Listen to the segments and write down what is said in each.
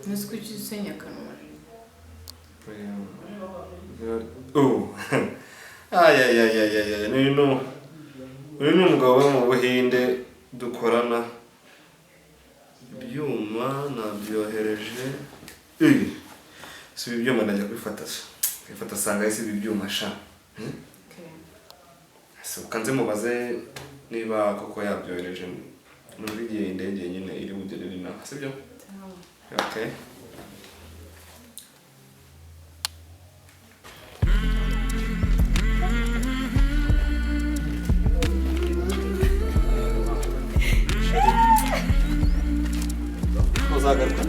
Nzi ko usenya akanwa. Oh. Ay. Uyu ni umugabo wo mu Buhinde dukorana. Ibyuma nabyohereje. Si ibyuma ndajya kubifata. Kwifata sanga isi ibyuma sha. So kanze mubaze niba koko yabyohereje muri gihe indege nyine iri bugerere na sibyo? Okay. Uzagaruka.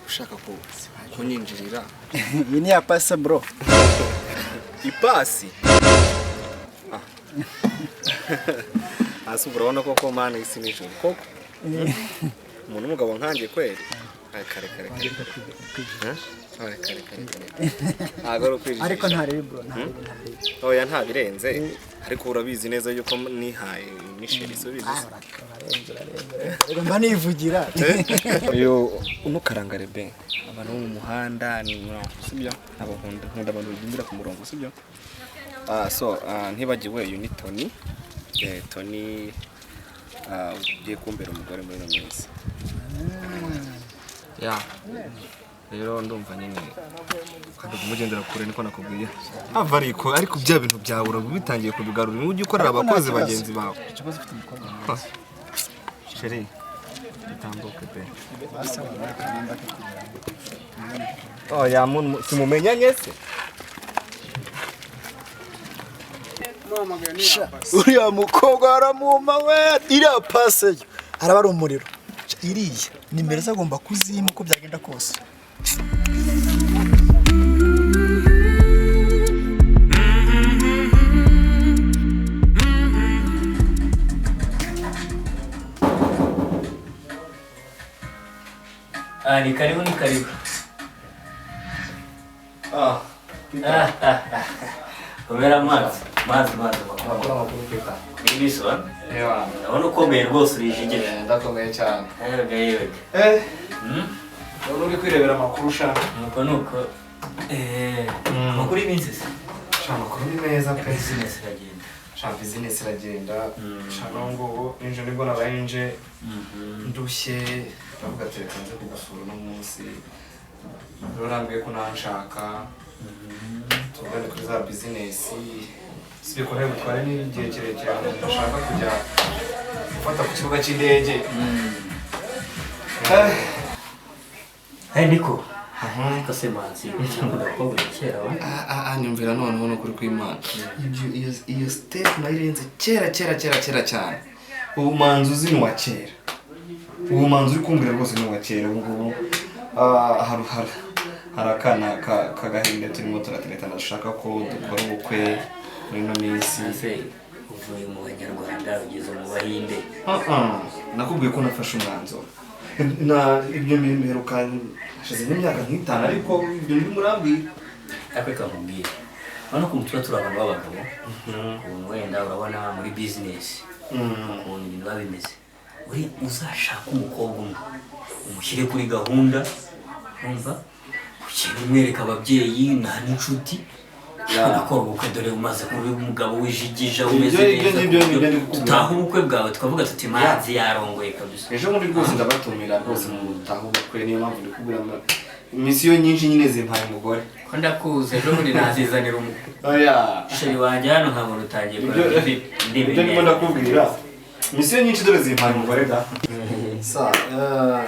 Ushaka kunyinjirira. Iyi ni ya pasa bro. Ipasi. Asubura ubona koko mana isi nijoro koko. Umuntu umugabo nkanjye kweli. Kare. Ariko ntari bro, oya nta birenze. Ariko urabizi neza yuko nihaye nisheri subize. Rero mba nivugira. Uyu unukarangare be. Abantu mu muhanda ni sibyo? Nkunda abantu bigendera ku murongo sibyo? Ntibagiwe uyu ni Tony. Tony ugiye kumbera umugore muri no minsi. Rero ndumva nyine kandi kumugendera kure niko nakubwiye. Ava ariko bya bintu byawe urabitangiye kubigarura ujye ukorera abakozi bagenzi bawe. Ikibazo ufite umukobwa. Sheri itambuke pe. Ya muntu simumenyanye se? Uriya mukobwa aramuma we iriya pase araba ari umuriro. Iriya nimero zagomba kuzima uko byagenda kose. Ni karibu. Komera mazi. Makuru pika. This one. Ewa. Naona ukomeye rwose urijije. Ndakomeye cyane. Gayo. Uri kwirebera amakuru sha. Nuko. Amakuru y'iminsi se. Amakuru ni meza pe. Business iragenda. Business iragenda. Ngo ninje nibwo nabaye ndushye. Ndavuga ati reka nze kugusura no munsi. Rurambwiye ko nanshaka. Tugane kuri za business. Sibe ko rero twari n'igihe kirekire ndashaka kujya gufata ku kibuga cy'indege. Niko. Kase manzi cyangwa ko kera wa. Nyumvira noneho no kuri kw'Imana. Iyo step nayirenze kera cyane. Ubu manzi uzi ni wa kera. Ubu manzi uri kumbwira rwose ni wa kera ubwo harakana kagahinde turimo turatereta ndashaka ko dukora ubukwe muri no minsi. Uvuye mu Banyarwanda ugeze mu Bahinde. Nakubwiye ko nafashe umwanzuro. Ibyo mperuka hashize n'imyaka nk'itanu ariko ibyo ndi murambwira. Akweka mubwire. Hano ku mutwe turabana babagabo. Wenda urabona muri business. Ukuntu ibintu babimeze. Uri uzashaka umukobwa umwe. Umushyire kuri gahunda. Umva? Ukimwereka ababyeyi na n'inshuti. Nakora ubukwe dore umaze kuba umugabo wijigija umeze neza. Utaha ubukwe bwawe tukavuga tuti manzi yarongoye kabisa. Ejo muri rwose ndabatumira rwose mu utaha ubukwe niyo mpamvu ndi kubwira imisiyo nyinshi nyine zimpaye umugore. Ko ndakuze ejo muri nazizanira umugore. Sheri wanjye hano nkabona utangiye kora ibyo ndimo ndakubwira. Imisiyo nyinshi dore zimpaye umugore da. So,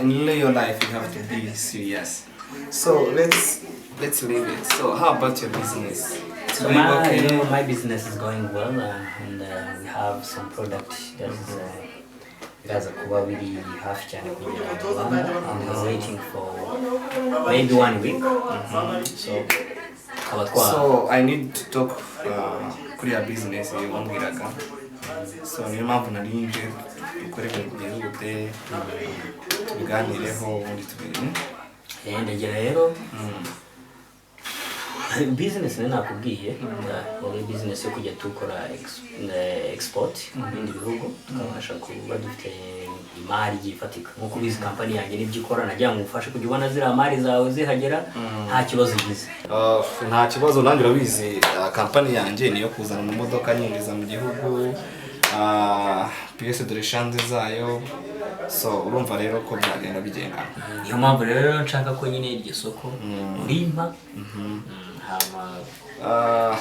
in your life you have to be serious. So let's leave it. So how about your business? So my business is going well, and we have some product that is biraza kuba biri hafi cyane kugira ngo and I'm waiting for maybe 1 week. So I need to talk kuri ya business yongiraga. So niyo mpamvu narinje dukore ibintu byihute tubiganireho ubundi tubiri ndegera rero business ni nakubwiye ni business yo kujya tukora export mu bindi bihugu tukabasha kuba dufite imari ifatika nkuko bizi company yanjye nibyo ikora najya ngufashe kujya ubona zira mari zawe zihagera nta kibazo gize nta kibazo nanjye urabizi company yanjye niyo kuzana mu modoka nyinjiza mu gihugu pièce de rechange zayo so urumva rero ko byagenda bigenda niyo mpamvu rero nshaka ko nyine iryo soko urimpa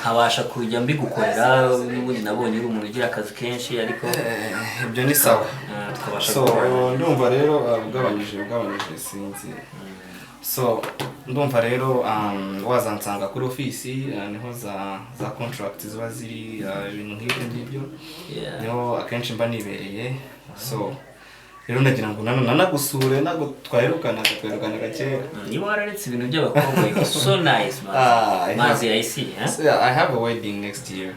nkabasha kujya mbigukorera n'ubundi nabonye uri umuntu ugira akazi kenshi ariko ibyo ni sawa tukabasha so ndumva rero ugabanyije sinzi so ndumva rero wazansanga kuri ofisi niho za contract ziba ziri ibintu nk'ibyo ngibyo niho akenshi mba nibereye so rero ndagira ngo nanagusure ntabwo twaherukana gake niba wararetse ibintu by'abakobwa so nice man mazi I see I have a wedding next year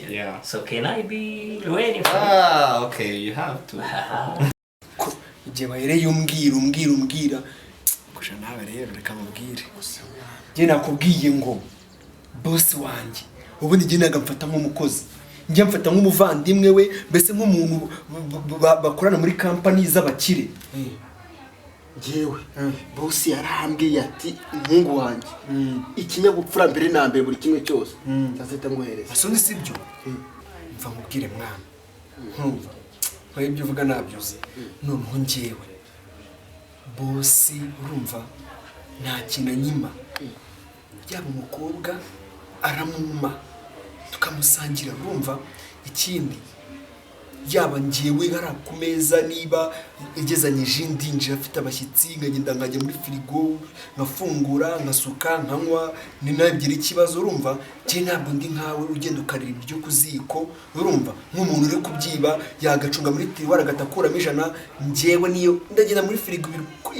yeah so can I be ready for okay you have to igihe bahereye umbwira kusha nawe rero reka mubwire njye nakubwiye ngo boss wanjye ubundi njye nagamfata nk'umukozi njye mfata nk'umuvandimwe we mbese nk'umuntu bakorana muri company z'abakire jewe boss yarahambwiye ati umuhungu wanjye ikinyabupfura mbere na mbere buri kimwe cyose azahita ngohereza asonde sibyo mva mubwire mwana nkumva ko ibyo uvuga nabyuze noneho njyewe boss urumva nta kinanyima yaba umukobwa aramuma tukamusangira urumva ikindi yaba njyewe hari ku meza niba igezanyije indinjira afite abashyitsi nkagenda nkajya muri firigo nkafungura nkasuka nkanywa ni nabyira ikibazo urumva cye ntabwo ndi nkawe ugenda ukarira ibyo ku ziko urumva nk'umuntu uri kubyiba yagacunga muri tiwara agatakuramo ijana njyewe niyo ndagenda muri firigo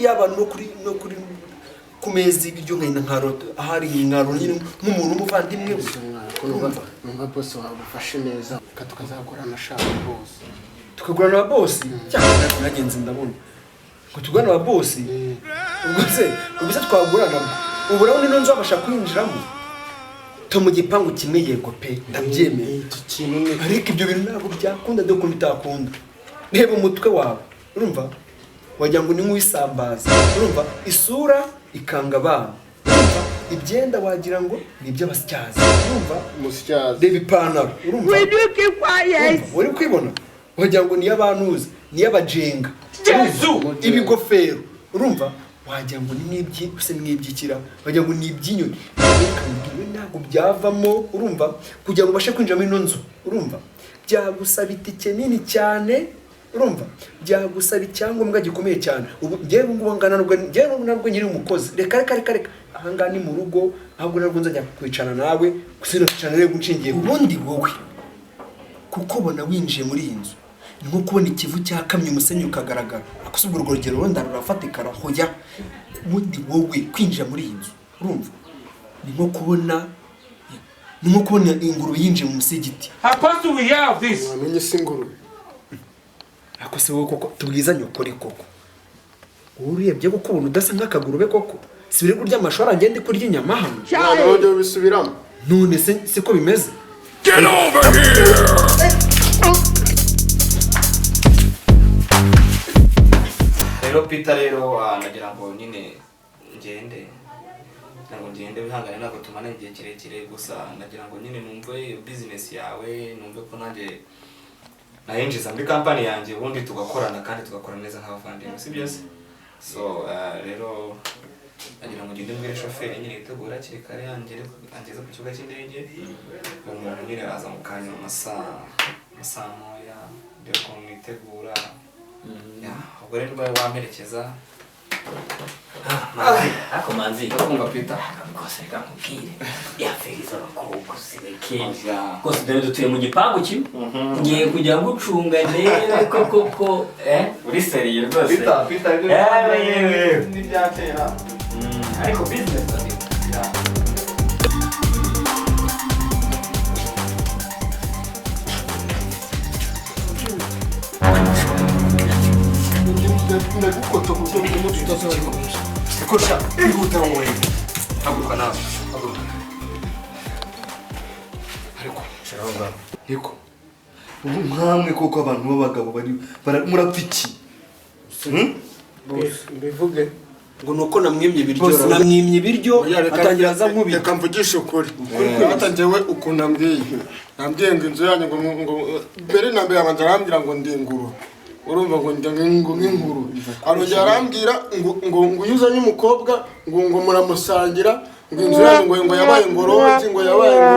yaba no kuri ku meza ibyo nkagenda nkarota ahari nkaro nyine nk'umuntu umuvandimwe we numva boss wagufashe neza tukazagurana shaka boss tukagurana na boss cyangwa nagenze ndabona ngo tugurana na boss ubwo se twagurana ubu rero nino nzo abasha kwinjiramo to mu gipangu kimwe yego pe ndabyemeye ariko ibyo bintu ntabwo byakunda doko bitakunda reba umutwe wawe urumva wagira ngo ni nk'uwisambaza urumva isura ikanga abana urumva ibyenda wagira ngo ni iby'abasyazi urumva umusyazi reba ipantaro urumva uri kwibona wagira ngo niyo abantuza niyo abajenga ibigofero urumva wagira ngo ni nk'ibyikira wagira ngo ni iby'inyoni ntabwo byavamo urumva kugira ngo ubashe kwinjira muri ino nzu urumva byagusaba itike nini cyane urumva byagusaba icyangombwa gikomeye cyane ubu ngewe ngubu ngana nubwo nyiri umukozi reka ahangaha ni mu rugo ahubwo nabwo nzajya kwicarana nawe kusinacana rero gunshingiye ubundi wowe kuko ubona winjiye muri iyi nzu ni nko kubona ikivu cyakamye umusenyi ukagaragara akusubwa urwo rugero wenda rurafatika hoya ubundi wowe kwinjira muri iyi nzu urumva ni nko kubona ingurube yinjiye mu musigiti wamenye se ingurube ako se wowe koko tubwizanye ukuri koko urebye kuko ubona udasa nk'akagurube koko si biri kurya amashuri agenda kurya inyama hano none bisubiramo none se siko bimeze Get over here! rero Peter rero nagira ngo nyine ngende wihangane ntabwo tumana igihe kirekire gusa nagira ngo nyine numve business yawe numve ko nanjye nahinjiza muri company yanjye ubundi tugakorana kandi tugakora neza nk'abavandimwe si byose so rero nagira ngo ngende mbwire shoferi nyine yitegura hakiri kare angeze ku kibuga cy'indege umuntu nyine araza mu kanya mu masaha moya ndebe ukuntu mwitegura ubwo rero niba wamperekeza ako manzi ndakumva Peter rwose reka nkubwire yaferiza abakobwa usibeke rwose dore dutuye mu gipangu kimwe ngiye kujya gucunga ndebe koko uri seriye rwose Peter yewe n'ibyatera ariko business ndagukota ku buryo bw'umunsi utazajya. Ikosha, ihuta wowe. Haguruka nawe. Haguruka. Ariko, Sharonga. Yego. Ubu nkamwe koko abantu b'abagabo bari murapfa iki? Mbivuge. Ngo nuko namwimye ibiryo. Bose Namwimye ibiryo atangira aza nkubita. Reka mvugishe ukuri. Hata njyewe ukuntu nambwiye ngo inzu yanyu ngo mbere na mbere abanza arambwira ngo ndi inguru. Urumva ngo ndi nk'inkuru. Arongera arambwira ngo iyo uzanye umukobwa ngo muramusangira ngo inzu yanyu ngo yabaye ingorozi ngo yabaye ngo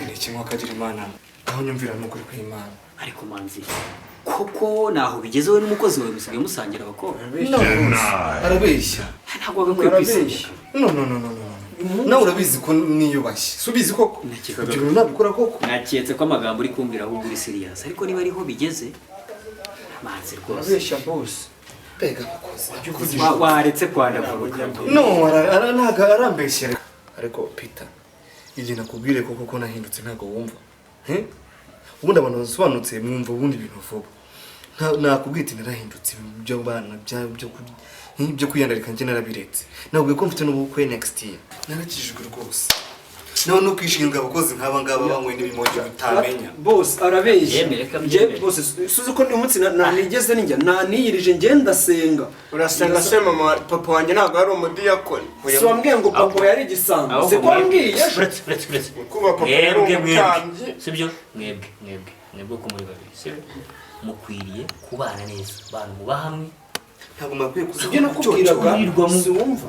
Ni kimwe akagira Imana. Aho nyumvira n'ukuri kw'Imana. Ariko manzi koko naho bigeze we n'umukozi wawe musigaye musangira abakobwa. Arabeshya. Ntabwo bagakwiye kwisenya. No. Nawe urabizi ko niyubashye. Subizi koko. Ibyo nabikora koko. Naketse ko amagambo uri kumbwira ahubwo uri serious ariko niba ariho bigeze manzi rwose. abeshya boss. Bega mukozi. Waretse kwandagura. No, arambeshyera. Ariko Peter, igihe nakubwire koko ko nahindutse ntago wumva. Ubundi abantu basobanutse mwumva ubundi ibintu vuba. Nakubwite narahindutse byo bana byo kwiyandarika nje narabiretse. Nabwiye ko mfite n'ubukwe next year. Narakijijwe rwose. Naho no kwishinga abakozi nk'aba ngaba banywe n'ibimojo bitamenya. Boss arabeshya. Je boss suzi ko ndi umunsi nanigeze ninjya naniyirije nge ndasenga. Urasenga se mama papa wanjye ntabwo ari umudiyakoni. Si wambwiye ngo papa yari igisambo. Se ko wambwiye. Uretse. Kuba papa yari umutambyi. Sibyo? Mwebwe ko muri babiri. Sibyo? Mukwiriye kubana neza. Bantu muba hamwe. Ntabwo makwiye kuza. Ibyo nakubwiraga si wumva.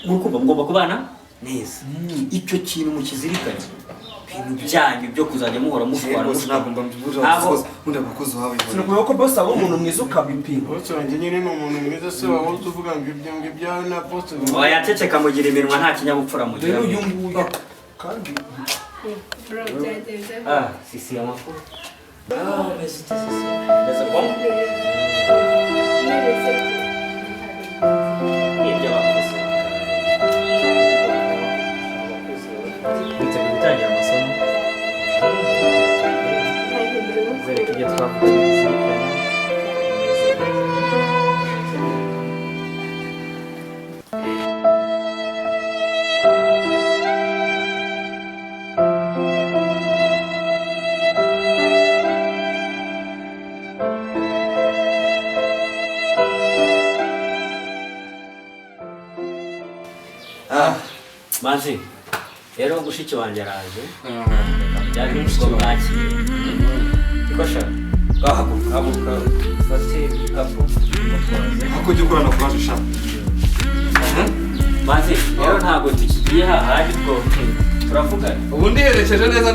Urukundo mugomba kubana neza. Icyo kintu mukizirikanye. Ibintu byanyu byo kuzajya muhora mutwara ntabwo mbibuza abakozi. Undi abakozi wawe. Sinakuye ko boss aba umuntu mwiza ukabipima. Boss wanjye nyine ni umuntu mwiza se wawe uvuga ngo ibyo byawe na boss. Wayaceceka mugira iminwa nta kinyabupfura mugira. Rero uyu nguyu kandi sisi amakuru. Mesite sisi. Ndetse kwa ibyo bakoze. Witeguye gutangira amasomo. Zereka ibyo twavuze. Manzi, rero gushiki wanjye araje. Byari ngo mwakire. Ikosha. Gahaguruka. Fate apo. Hakujya ukorana kwaje sha. Manzi, rero ntabwo tukigiye hahandi two turavugana. Ubundi yerekeje neza.